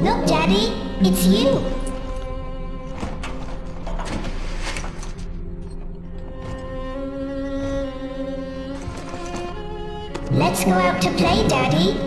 Look, Daddy, it's you. Let's go out to play, Daddy.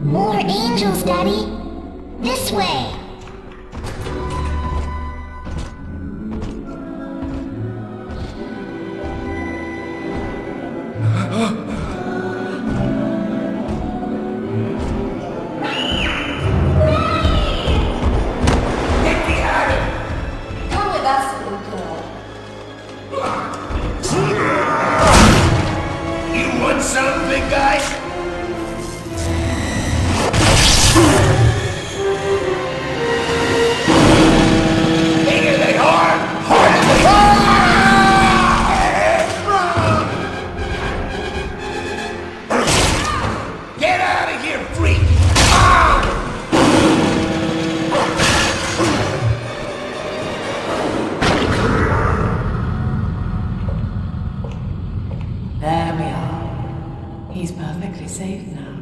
More angels, Daddy. This way. Come with us, little girl. You want some, big guy? Get out of here, freak! There we are. He's perfectly safe now.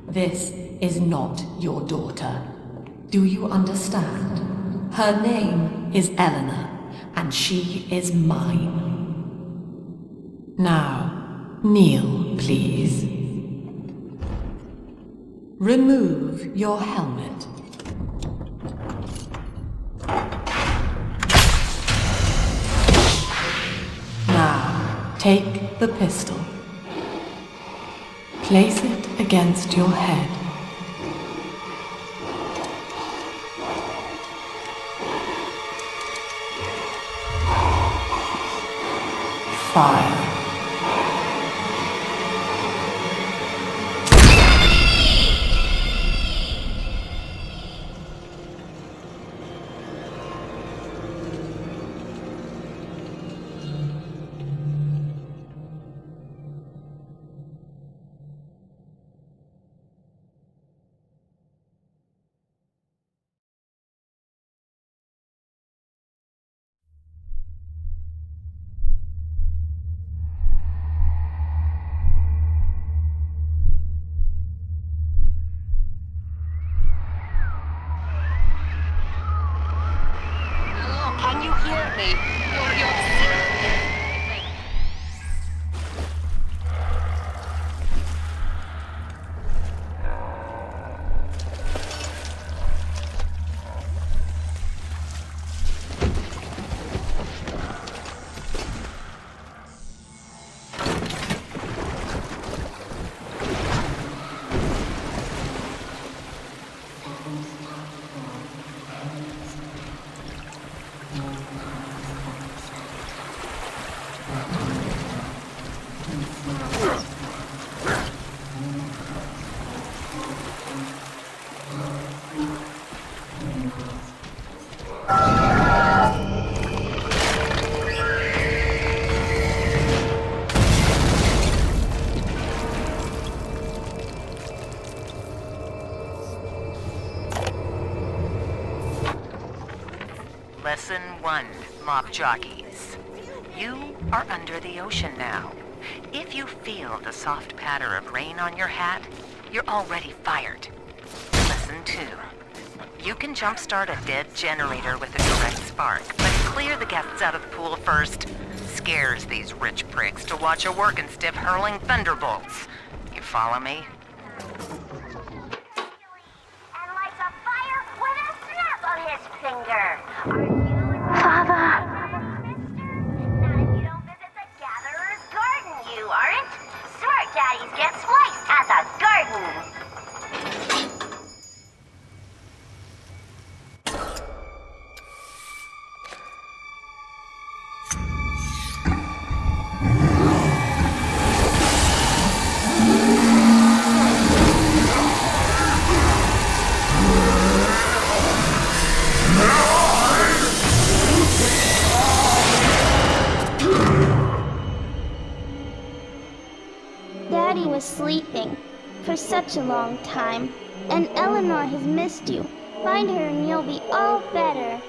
This is not your daughter. Do you understand? Her name is Eleanor, and she is mine. Now, kneel, please. Remove your helmet. Now, take the pistol. Place it against your head. Fire. 1, mob jockeys. You are under the ocean now. If you feel the soft patter of rain on your hat, you're already fired. Lesson 2. You can jumpstart a dead generator with a direct spark, but clear the guests out of the pool first. Scares these rich pricks to watch a working stiff hurling thunderbolts. You follow me? And lights a fire with a snap of his finger. Father. Not if you don't visit the Gatherer's Garden, you aren't. Smart daddies get sliced at the garden. Daddy was sleeping for such a long time, and Eleanor has missed you. Find her and you'll be all better.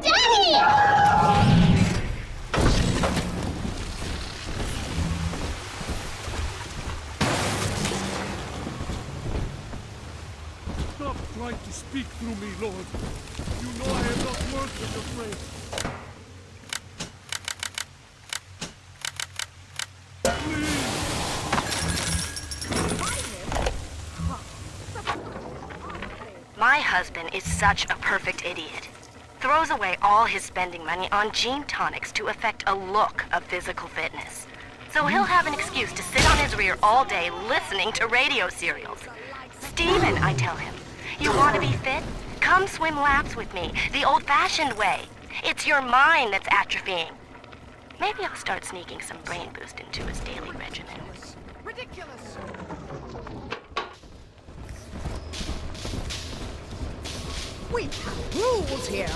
Daddy! Stop trying to speak through me, Lord. You know I am not worth of your praise. My husband is such a perfect idiot. Throws away all his spending money on gene tonics to affect a look of physical fitness. So he'll have an excuse to sit on his rear all day listening to radio serials. Steven, I tell him, you want to be fit? Come swim laps with me, the old-fashioned way. It's your mind that's atrophying. Maybe I'll start sneaking some brain boost into his daily regimen. Ridiculous! We have rules here!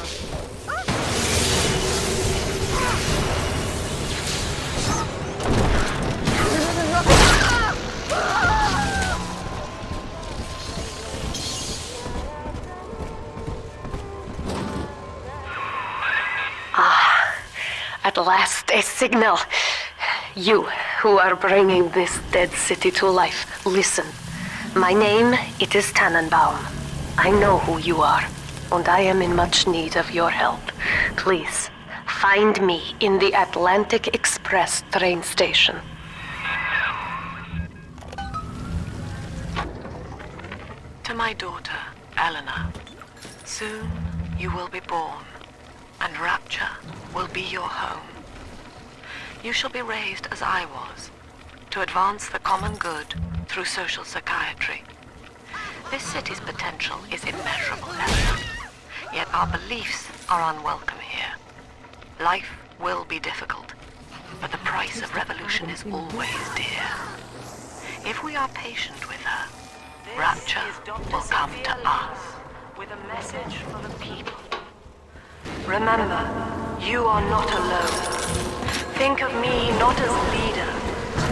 At last, a signal. You, who are bringing this dead city to life, listen. My name, it is Tannenbaum. I know who you are, and I am in much need of your help. Please, find me in the Atlantic Express train station. To my daughter, Eleanor, soon you will be born, and Rapture will be your home. You shall be raised as I was, to advance the common good through social psychiatry. This city's potential is immeasurable, Eleanor, yet our beliefs are unwelcome here. Life will be difficult, but the price of revolution is always dear. If we are patient with her, Rapture will come to us with a message for the people. Remember, you are not alone. Think of me not as leader,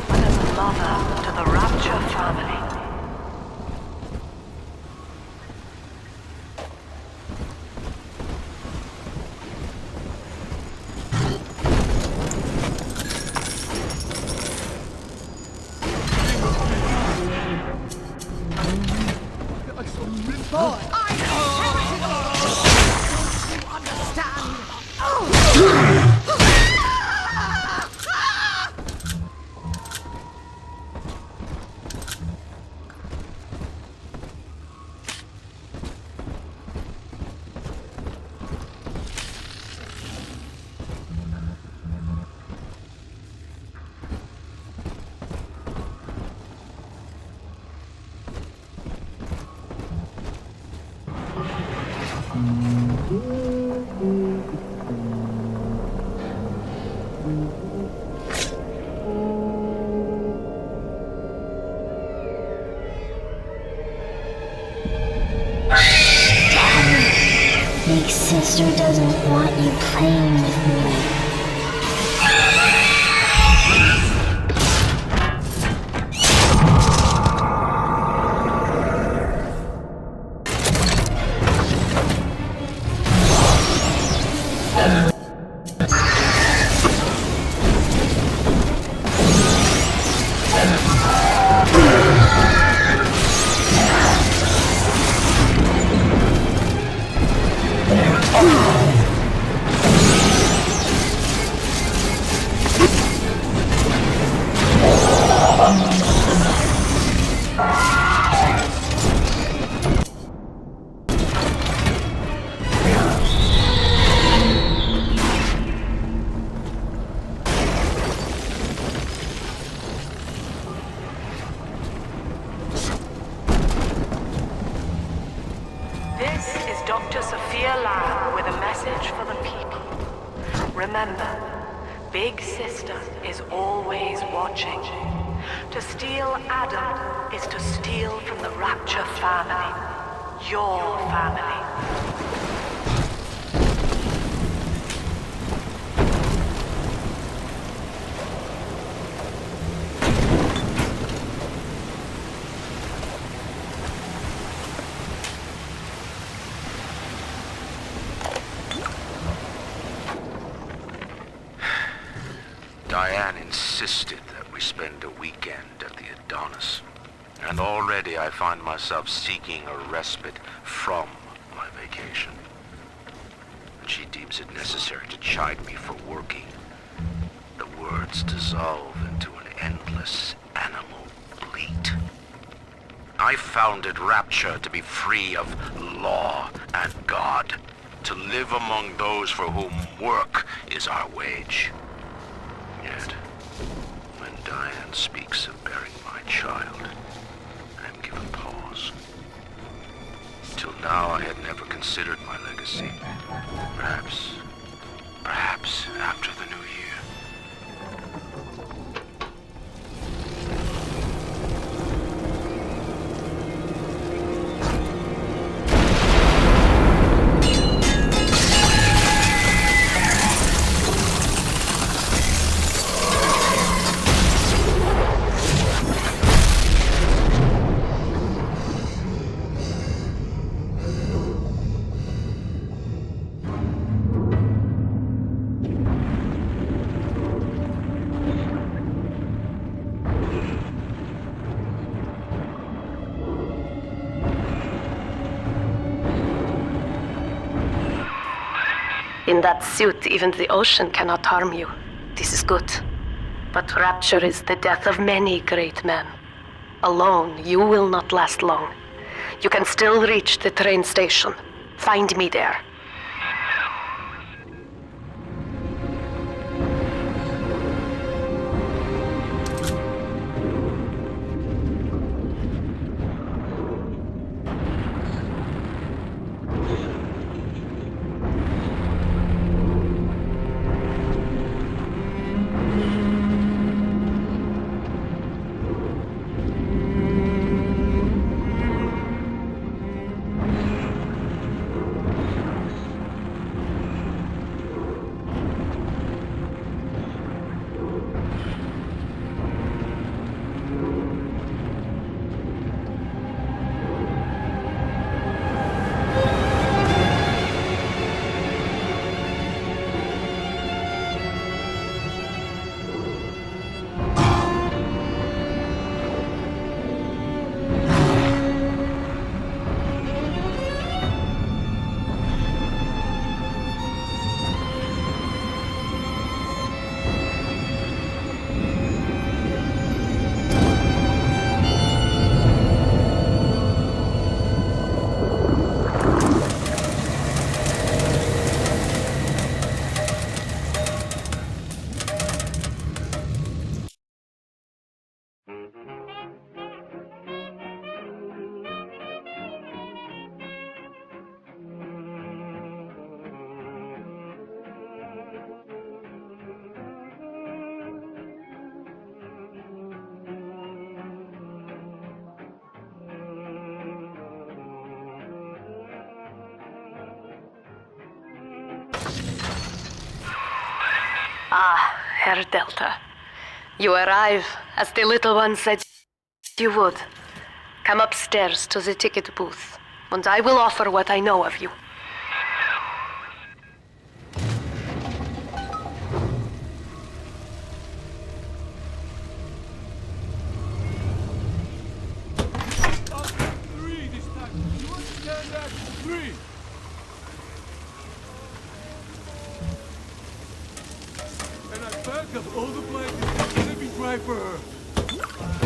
but as a mother to the Rapture family. Boy, I inherited all! Don't you understand? Oh. Big sister doesn't want you playing with me. This is Dr. Sophia Lamb with a message for the people. Remember, Big Sister is always watching. To steal Adam is to steal from the Rapture family. Your family. Diane insisted that we spend a weekend at the Adonis. And already I find myself seeking a respite from my vacation. And she deems it necessary to chide me for working. The words dissolve into an endless animal bleat. I founded Rapture to be free of law and God, to live among those for whom work is our wage. Yet, when Diane speaks of bearing my child, I am given pause. Till now I had never considered my legacy. Perhaps after the new year. In that suit, even the ocean cannot harm you. This is good. But Rapture is the death of many great men. Alone, you will not last long. You can still reach the train station. Find me there. Ah, Herr Delta. You arrive, as the little one said you would. Come upstairs to the ticket booth, and I will offer what I know of you. Three this time. You understand that? Three. And I back up all the blankets. Let me try for her.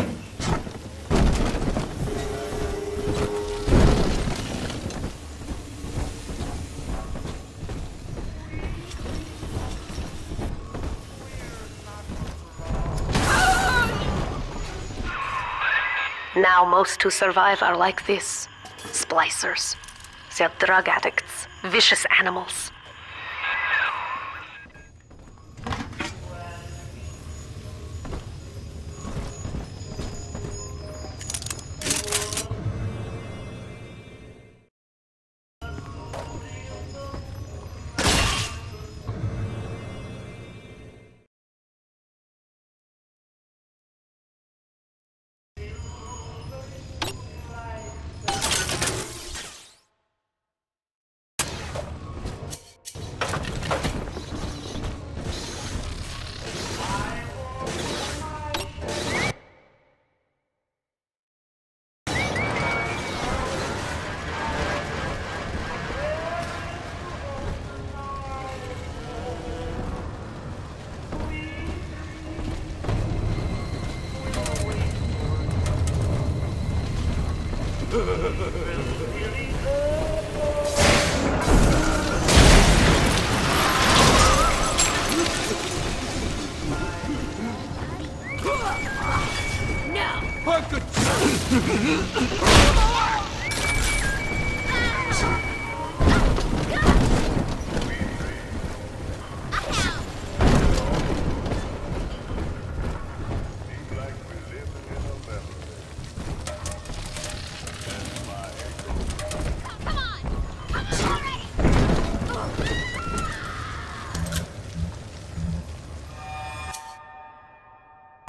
Now most who survive are like this. Splicers. They're drug addicts. Vicious animals.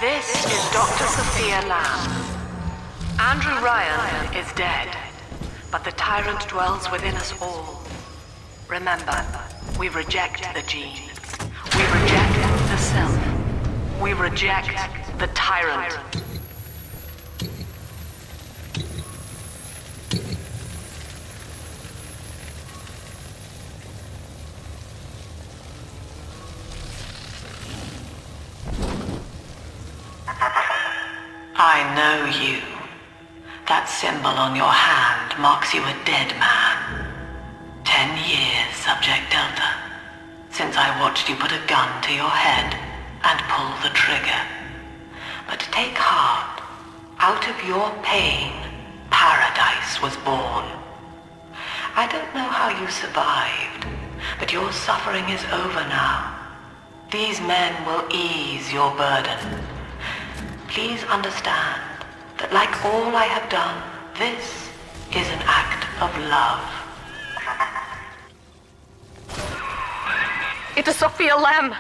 This is Dr. Sophia Lamb. Andrew Ryan is dead, but the tyrant dwells within us all. Remember, we reject the gene. We reject the self. We reject the tyrant. I know you. That symbol on your hand marks you a dead man. 10 years, Subject Delta, since I watched you put a gun to your head and pull the trigger. But take heart. Out of your pain, paradise was born. I don't know how you survived, but your suffering is over now. These men will ease your burden. Please understand that like all I have done, this is an act of love. It is Sophia Lamb.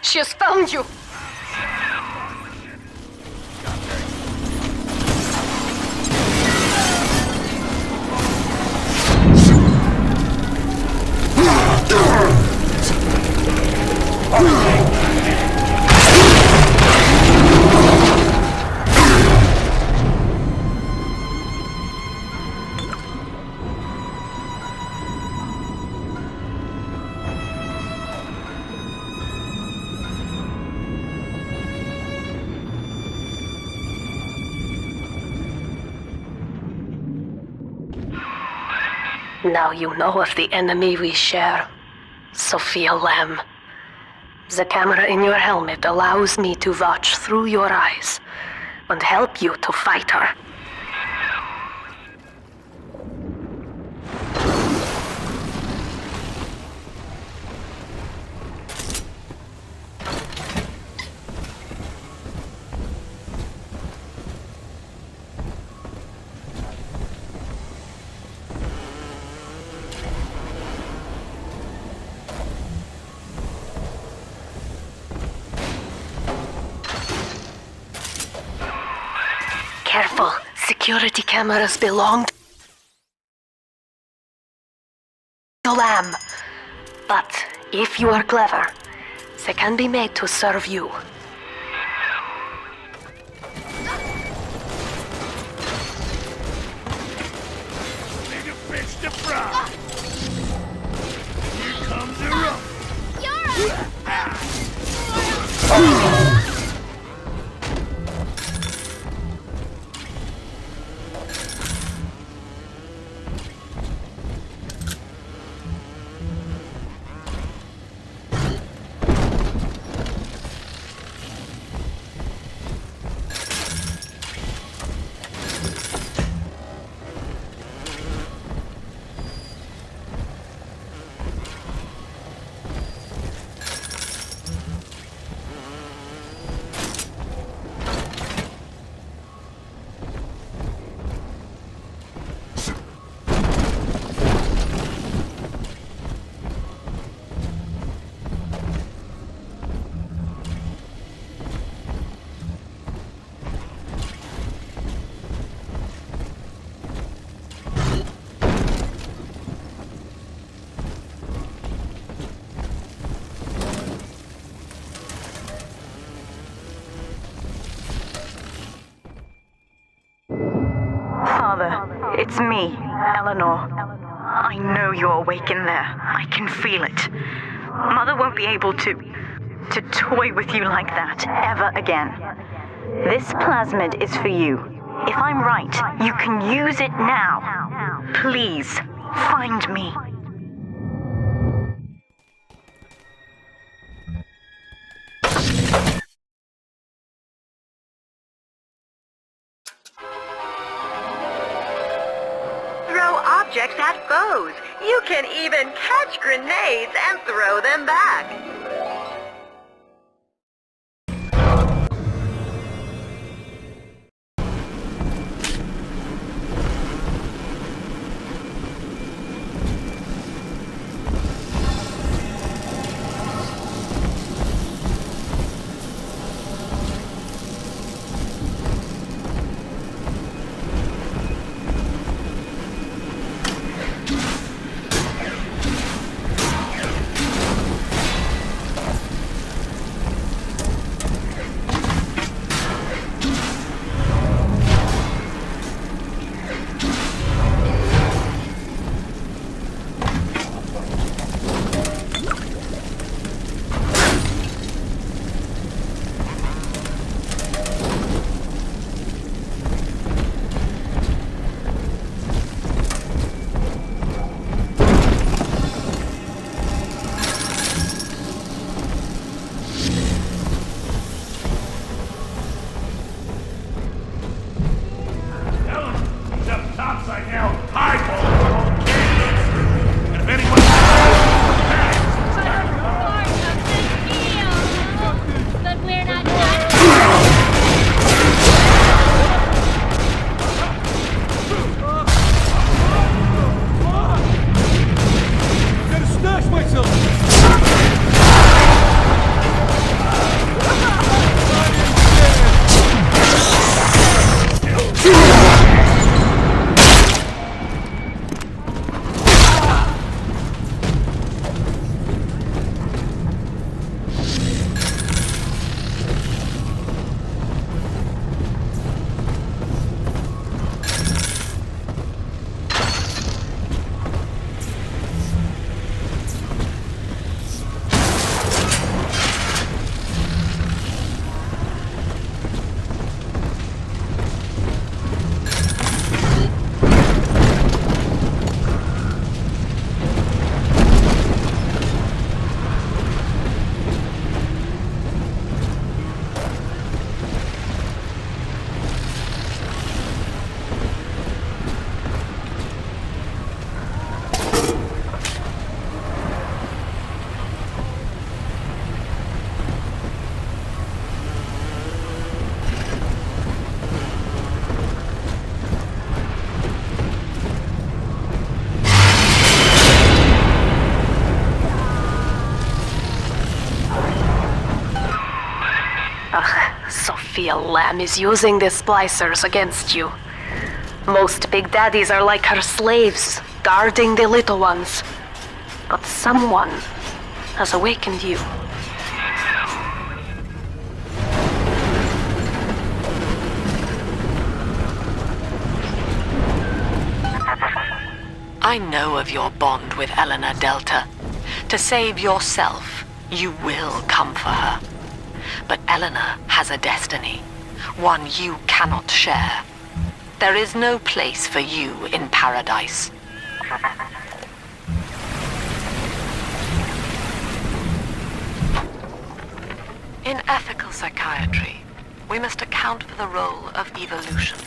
She has found you. Now you know of the enemy we share, Sophia Lamb. The camera in your helmet allows me to watch through your eyes and help you to fight her. Careful, security cameras belong to Lamb. But if you are clever, they can be made to serve you. Need to fix the fry. Here comes the rope. It's me, Eleanor. I know you're awake in there. I can feel it. Mother won't be able to toy with you like that ever again. This plasmid is for you. If I'm right, you can use it now. Please, find me. Throw objects at foes. You can even catch grenades and throw them back. Sophia Lamb is using the splicers against you. Most big daddies are like her slaves, guarding the little ones. But someone has awakened you. I know of your bond with Eleanor Delta. To save yourself, you will come for her. But Eleanor has a destiny, one you cannot share. There is no place for you in paradise. In ethical psychiatry, we must account for the role of evolution.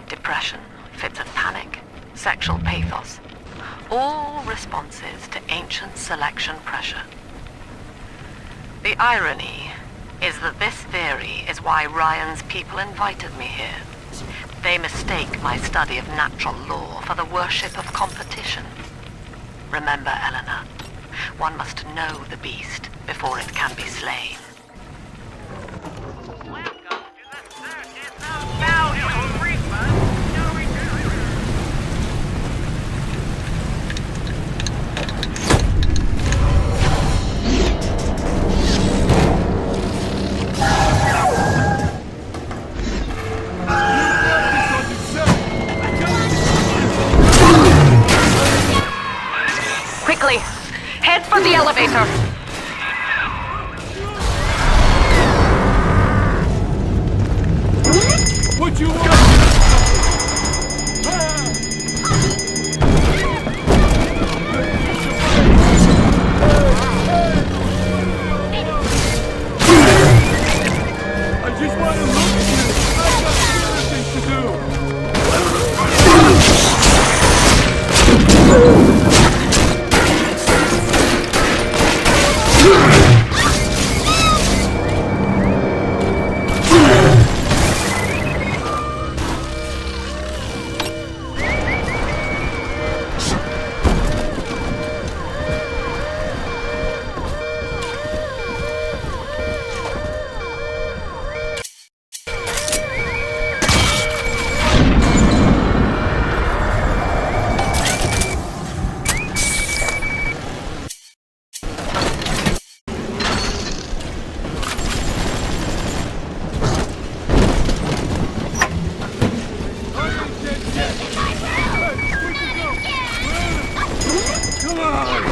Depression, fits of panic, sexual pathos, all responses to ancient selection pressure. The irony is that this theory is why Ryan's people invited me here. They mistake my study of natural law for the worship of competition. Remember, Eleanor, one must know the beast before it can be slain. elevator. What you want? I just want to look at you. I've got better things to do. Come on!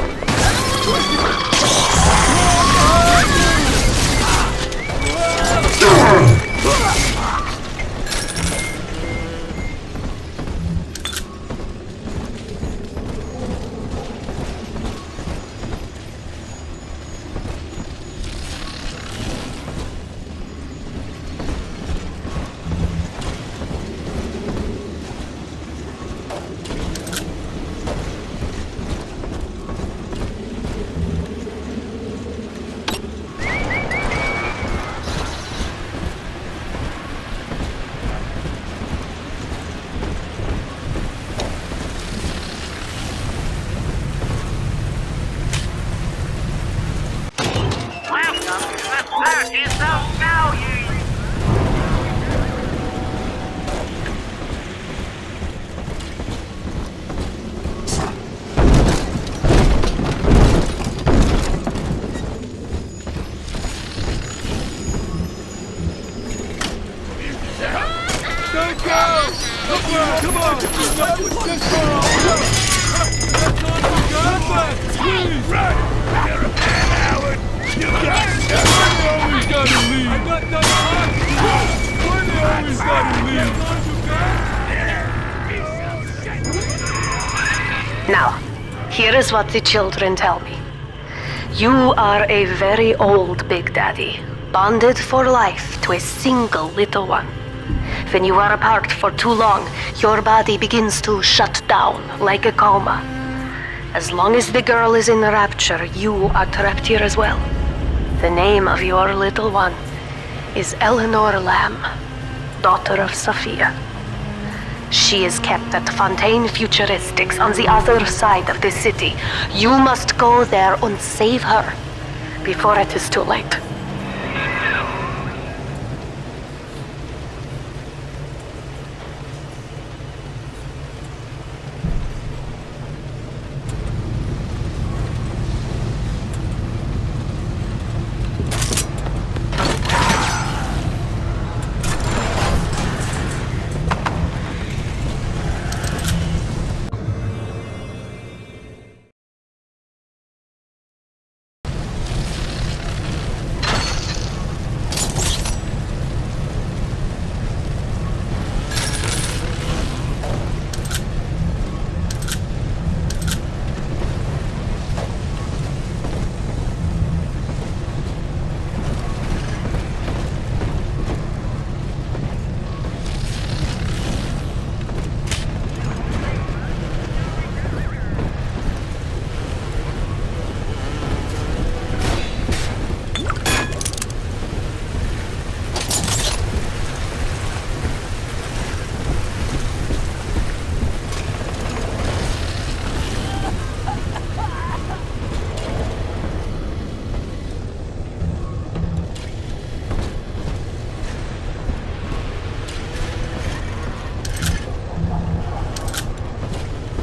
Don't go! Come on! That was just for all! That's not the gun, please! Run! You're a bad Howard! You got it! Why they always gotta leave? I got no time! Why they always gotta leave? Now, here is what the children tell me. You are a very old Big Daddy, bonded for life to a single little one. When you are apart for too long, your body begins to shut down like a coma. As long as the girl is in rapture, you are trapped here as well. The name of your little one is Eleanor Lamb, daughter of Sophia. She is kept at Fontaine Futuristics on the other side of the city. You must go there and save her before it is too late.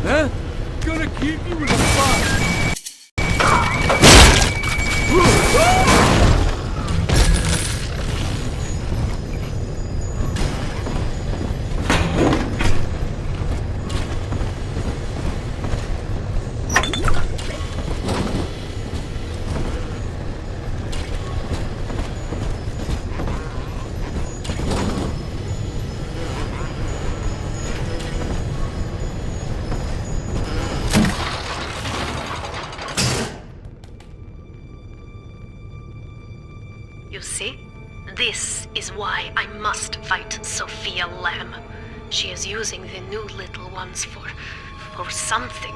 Huh? Gonna keep you in a box. must fight Sophia Lamb. She is using the new little ones for something.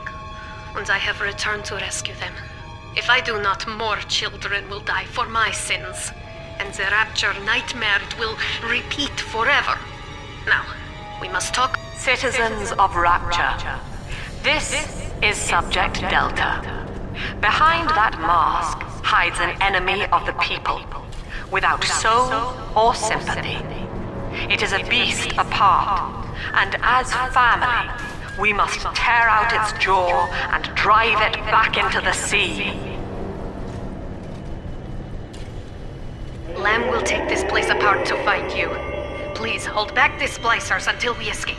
And I have returned to rescue them. If I do not, more children will die for my sins. And the Rapture nightmare will repeat forever. Now, we must talk. Citizens of Rapture, this is Subject Delta. Behind that mask hides an enemy of the people, without soul or sympathy. It is a beast apart, and as family, we must tear out its jaw and drive it back into the sea. Lamb will take this place apart to find you. Please hold back the splicers until we escape.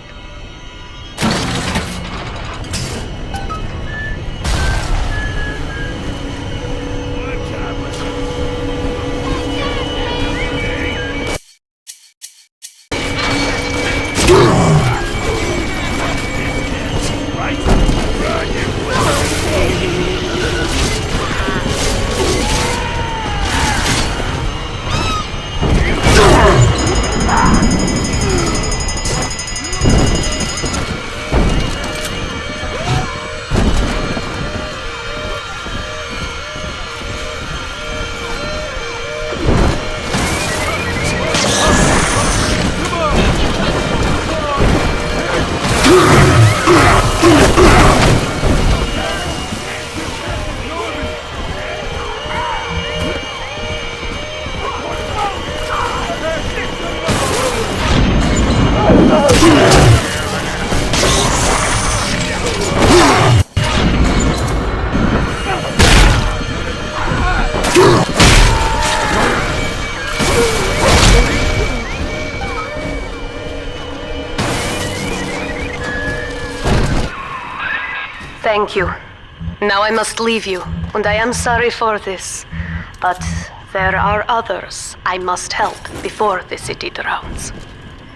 Thank you. Now I must leave you, and I am sorry for this. But there are others I must help before the city drowns.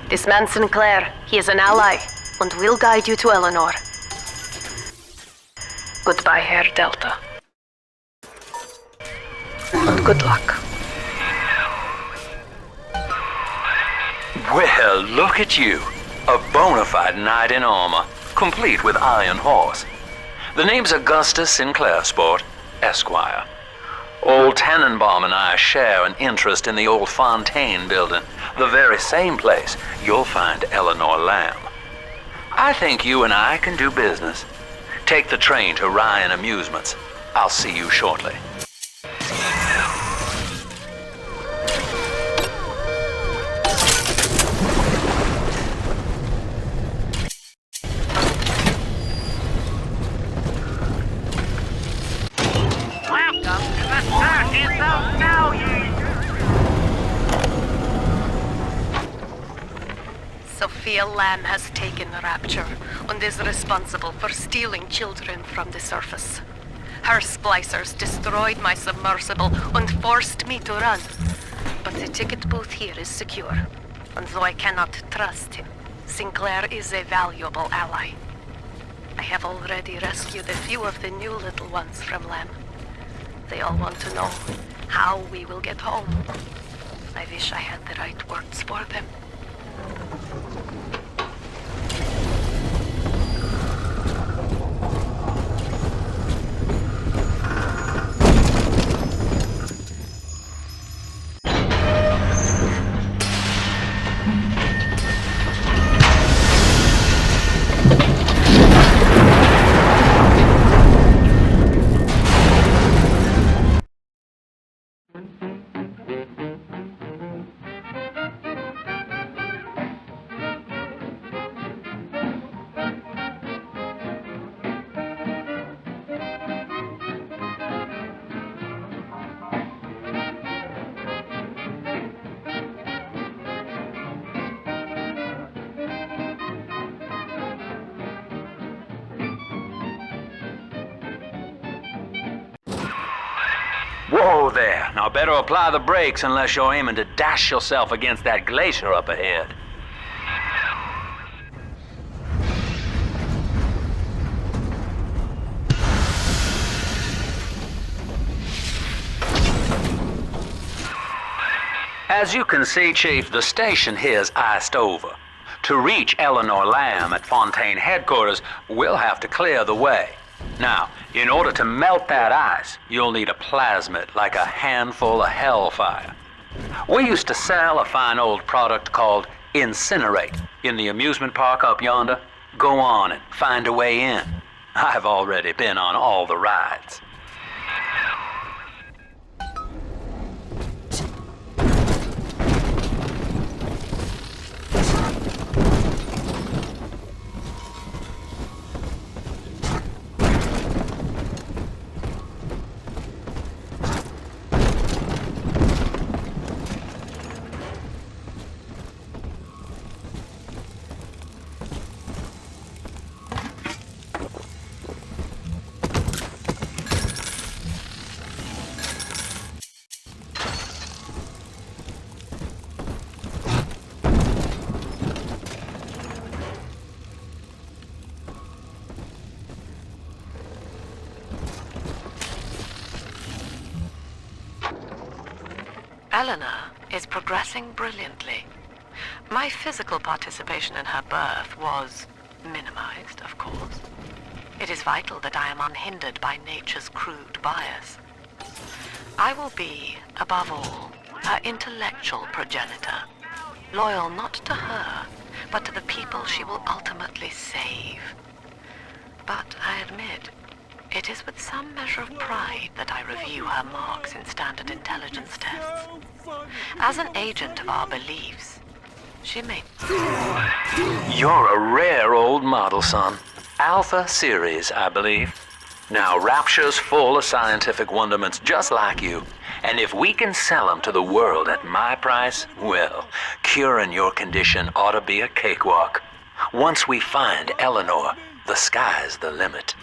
This man Sinclair, he is an ally, and will guide you to Eleanor. Goodbye, Herr Delta. And good luck. Well, look at you. A bona fide knight in armor, complete with iron horse. The name's Augustus Sinclair, Sport, Esquire. Old Tannenbaum and I share an interest in the old Fontaine building, the very same place you'll find Eleanor Lamb. I think you and I can do business. Take the train to Ryan Amusements. I'll see you shortly. Sophia Lamb has taken Rapture and is responsible for stealing children from the surface. Her splicers destroyed my submersible and forced me to run. But the ticket booth here is secure, and though I cannot trust him, Sinclair is a valuable ally. I have already rescued a few of the new little ones from Lamb. They all want to know how we will get home. I wish I had the right words for them. Whoa there. Now better apply the brakes unless you're aiming to dash yourself against that glacier up ahead. As you can see, Chief, the station here's iced over. To reach Eleanor Lamb at Fontaine headquarters, we'll have to clear the way. Now, in order to melt that ice, you'll need a plasmid, like a handful of hellfire. We used to sell a fine old product called Incinerate in the amusement park up yonder. Go on and find a way in. I've already been on all the rides. Eleanor is progressing brilliantly. My physical participation in her birth was minimized, of course. It is vital that I am unhindered by nature's crude bias. I will be, above all, her intellectual progenitor, loyal not to her, but to the people she will ultimately save. But I admit, it is with some measure of pride that I review her marks in standard intelligence tests. As an agent of our beliefs, she may... You're a rare old model, son. Alpha series, I believe. Now, Rapture's full of scientific wonderments just like you. And if we can sell them to the world at my price, well, curing your condition ought to be a cakewalk. Once we find Eleanor, the sky's the limit.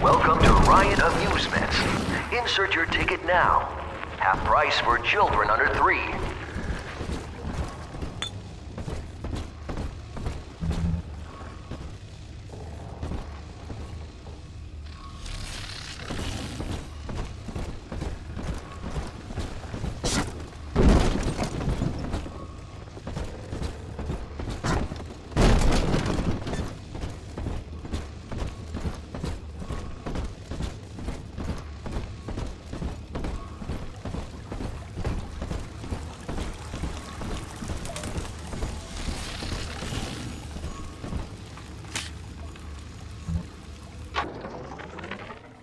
Welcome to Riot Amusements. Insert your ticket now. Half price for children under 3.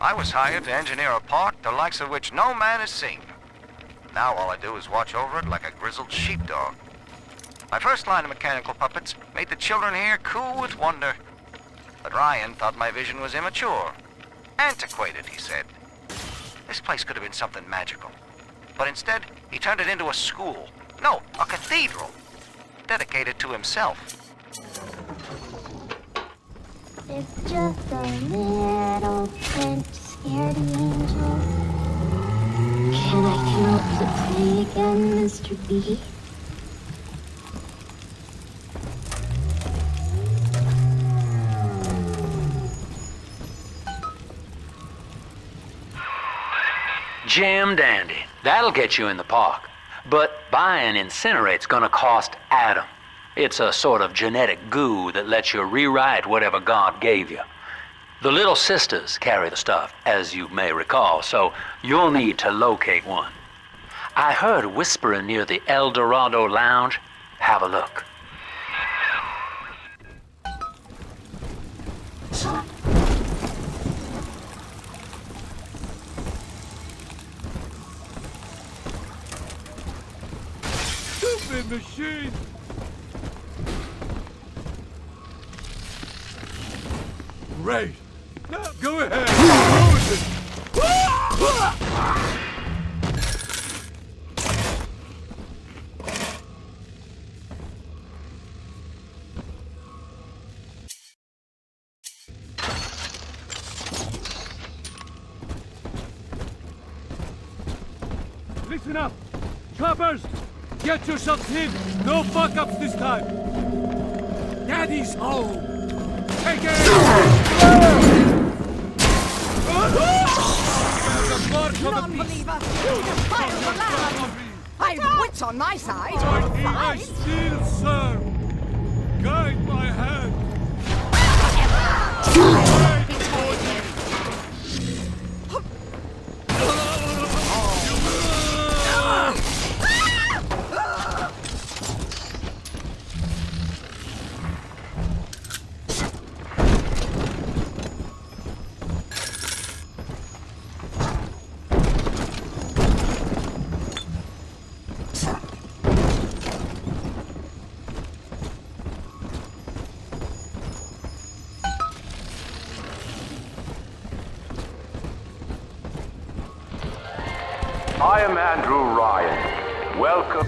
I was hired to engineer a park the likes of which no man has seen. Now all I do is watch over it like a grizzled sheepdog. My first line of mechanical puppets made the children here coo with wonder. But Ryan thought my vision was immature. Antiquated, he said. This place could have been something magical. But instead, he turned it into a school. No, a cathedral. Dedicated to himself. It's just a little French scaredy angel. Can I come out to play again, Mr. B? Jam dandy. That'll get you in the park. But buying Incinerate's gonna cost Adam. It's a sort of genetic goo that lets you rewrite whatever God gave you. The little sisters carry the stuff, as you may recall, so you'll need to locate one. I heard whispering near the El Dorado Lounge. Have a look. Stupid machine! Great! Now go ahead! Close it! Listen up! Choppers! Get yourselves in! No fuck-ups this time! Daddy's home! Take it! Non-believer! You defile the land! I've wits on my side! I still serve! Guide my hand! I am Andrew Ryan. Welcome.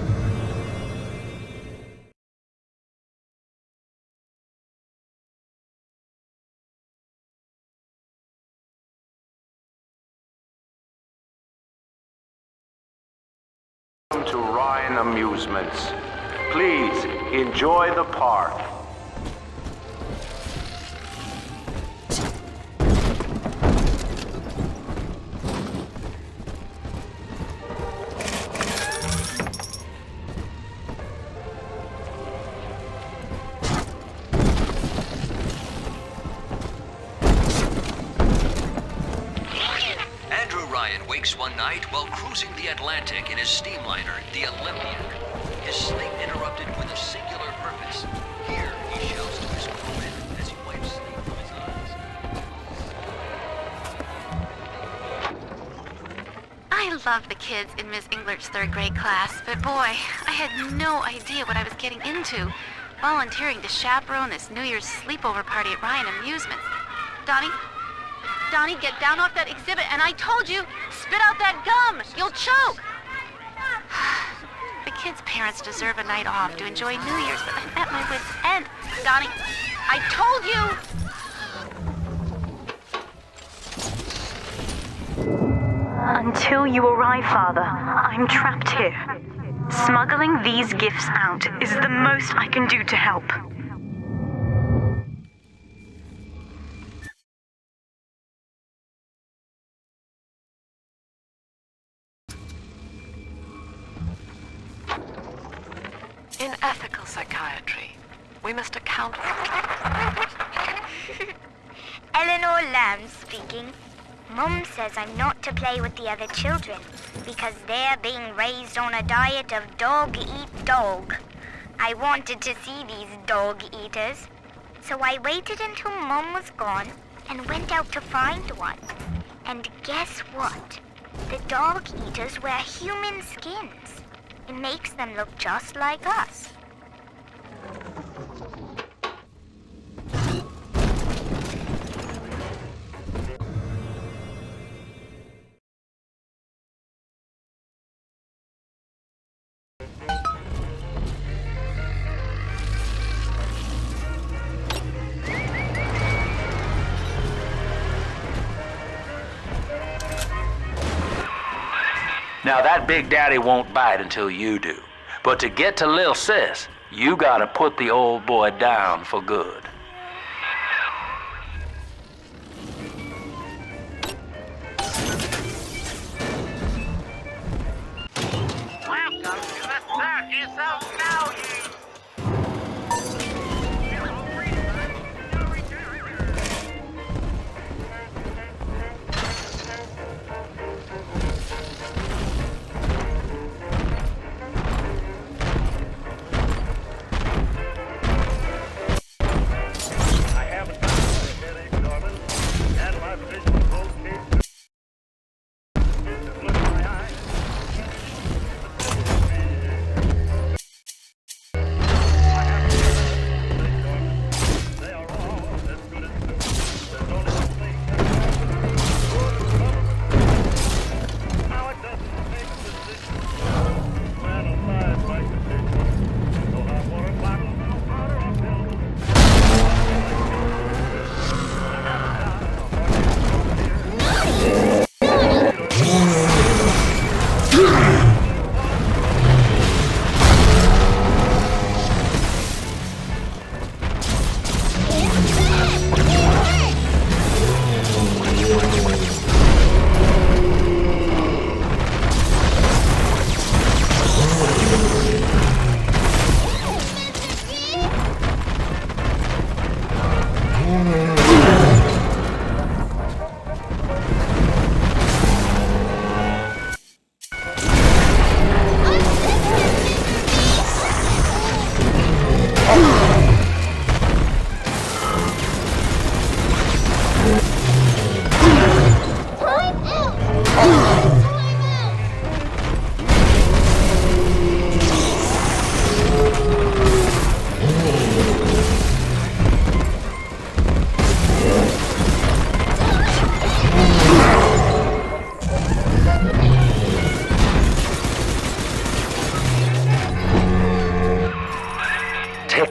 Welcome to Ryan Amusements. Please enjoy the park. One night while cruising the Atlantic in his steamliner, the Olympian. His sleep interrupted with a singular purpose. Here, he shouts to his crewmen as he wipes sleep from his eyes. I love the kids in Miss Englert's third grade class, but boy, I had no idea what I was getting into. Volunteering to chaperone this New Year's sleepover party at Ryan Amusements. Donnie, get down off that exhibit, and I told you, spit out that gum! You'll choke! The kids' parents deserve a night off to enjoy New Year's, but I'm at my wit's end. Donnie, I told you! Until you arrive, Father, I'm trapped here. Smuggling these gifts out is the most I can do to help. In ethical psychiatry, we must account for... Eleanor Lamb speaking. Mum says I'm not to play with the other children because they're being raised on a diet of dog eat dog. I wanted to see these dog eaters, so I waited until Mum was gone and went out to find one. And guess what? The dog eaters wear human skins. It makes them look just like us. Now that Big Daddy won't bite until you do. But to get to Lil Sis, you gotta put the old boy down for good. Welcome to the circus of value.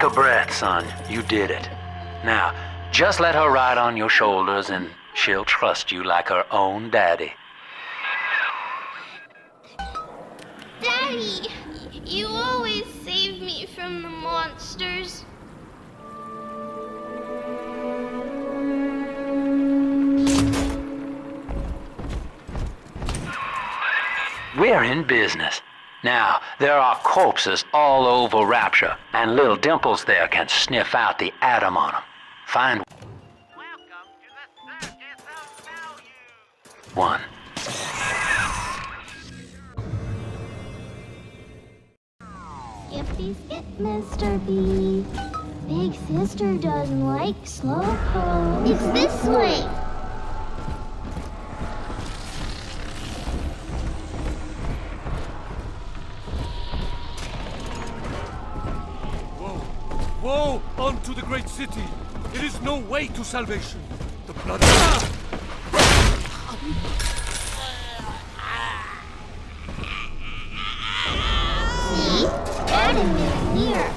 a breath, son. You did it. Now, just let her ride on your shoulders and she'll trust you like her own daddy. Daddy, you always save me from the monsters. We're in business. Now, there are corpses all over Rapture, and little Dimples there can sniff out the atom on them. Find one. Skip, Mr. B. Big sister doesn't like slow pose. It's this way. Woe unto the great city! It is no way to salvation. The blood. See? Adam is here.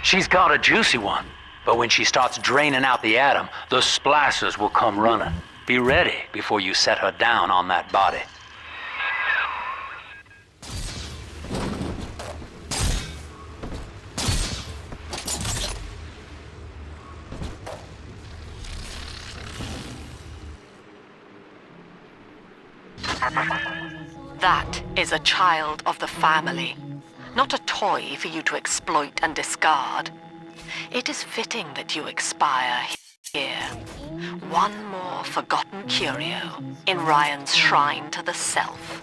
She's got a juicy one. But when she starts draining out the atom, the splicers will come running. Be ready before you set her down on that body. That is a child of the family, not a toy for you to exploit and discard. It is fitting that you expire here. One more forgotten curio in Ryan's shrine to the self.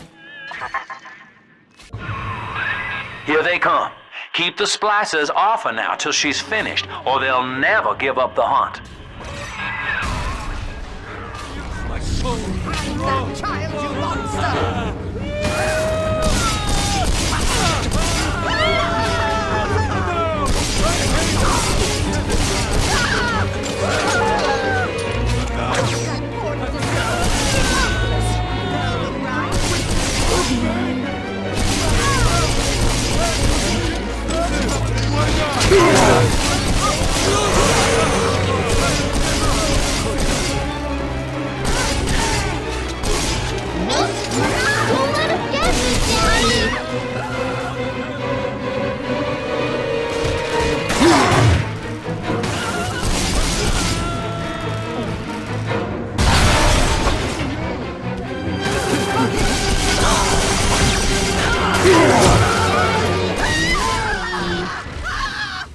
Here they come. Keep the splicers off her now till she's finished, or they'll never give up the hunt. My soul. That child, you monster!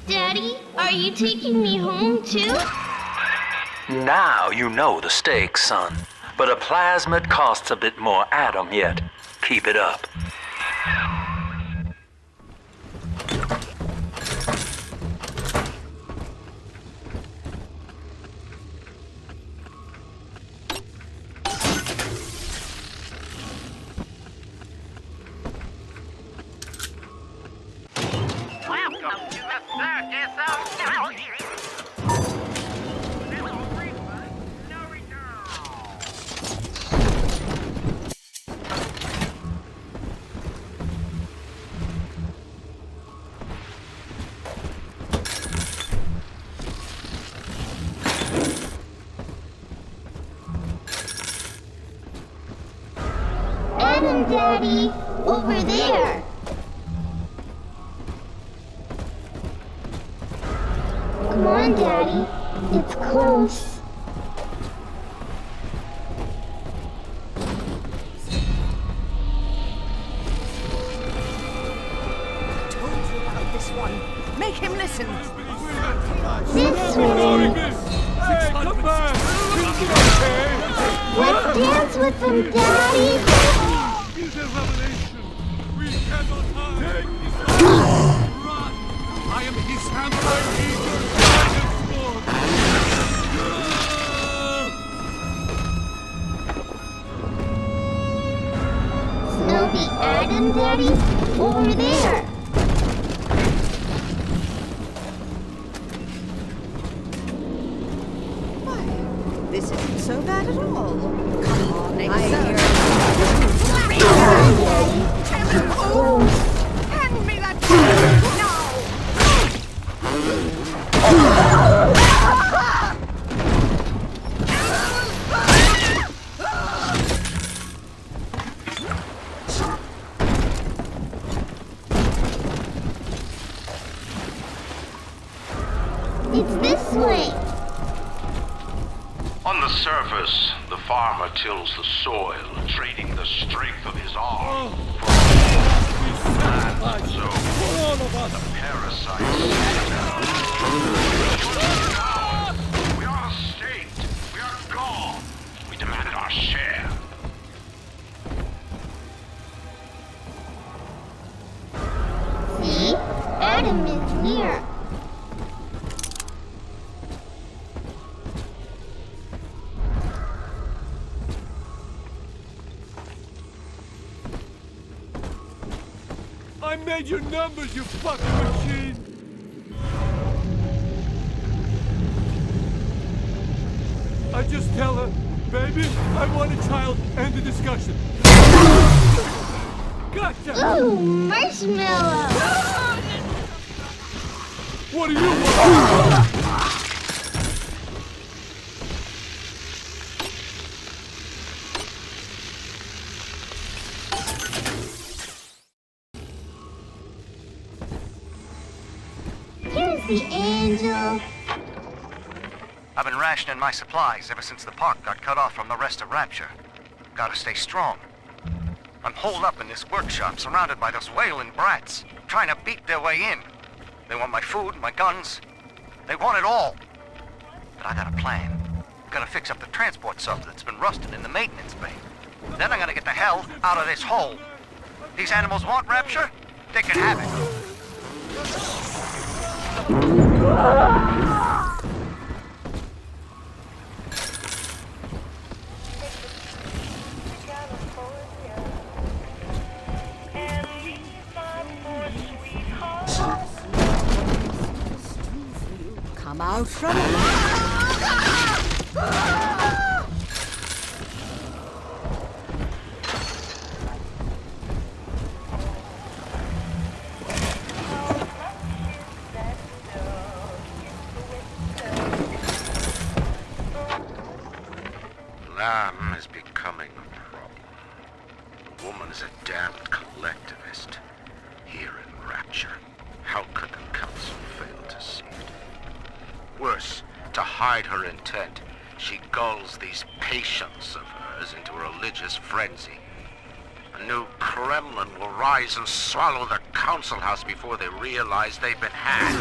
Daddy, are you taking me home too? Now you know the stakes, son. But a plasmid costs a bit more atom yet. Keep it up. Welcome to the circus of value. No return. Adam, Daddy, over there. Come on, Daddy. It's close. I told you about this one. Make him listen. This way. Hey, come back! Let's dance with them, Daddy. Is a revelation. We cannot hide. Run! I am his handpicked eagle, Snowy Adam, Daddy, over there. that at all. Come on, I hear. Hand me that It's this way. On the surface, the farmer tills the soil, trading the strength of his arm for land. So, the parasites. We are staked. We are gone. We demand our share. See? Adam is near. I made your numbers, you fucking machine! I just tell her, baby, I want a child, end the discussion. Gotcha! Ooh, marshmallow! What do you want? Here's the angel. I've been rationing my supplies ever since the park got cut off from the rest of Rapture. Gotta stay strong. I'm holed up in this workshop, surrounded by those wailing brats, trying to beat their way in. They want my food, my guns. They want it all. But I got a plan. I'm gonna fix up the transport sub that's been rusted in the maintenance bay. Then I'm gonna get the hell out of this hole. These animals want Rapture? They can have it. Come out from Lamb is becoming a problem. The woman is a damned collectivist. Here in Rapture, how could the council fail to see it? Worse, to hide her intent, she gulls these patients of hers into a religious frenzy. A new Kremlin will rise and swallow the council house before they realize they've been had.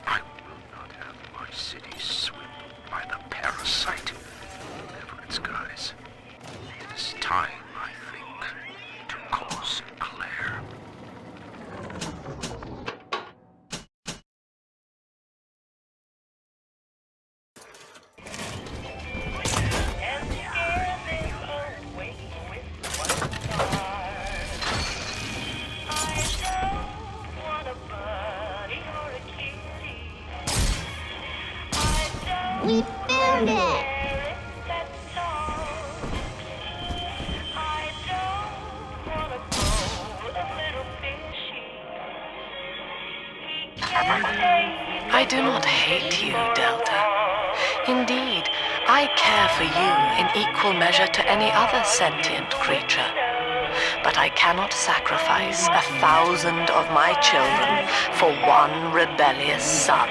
I will not have my city swindled by the parasite. Whatever its guise. It is time, I think, to call Sinclair. We found it! I do not hate you, Delta. Indeed, I care for you in equal measure to any other sentient creature. But I cannot sacrifice 1,000 of my children for one rebellious son.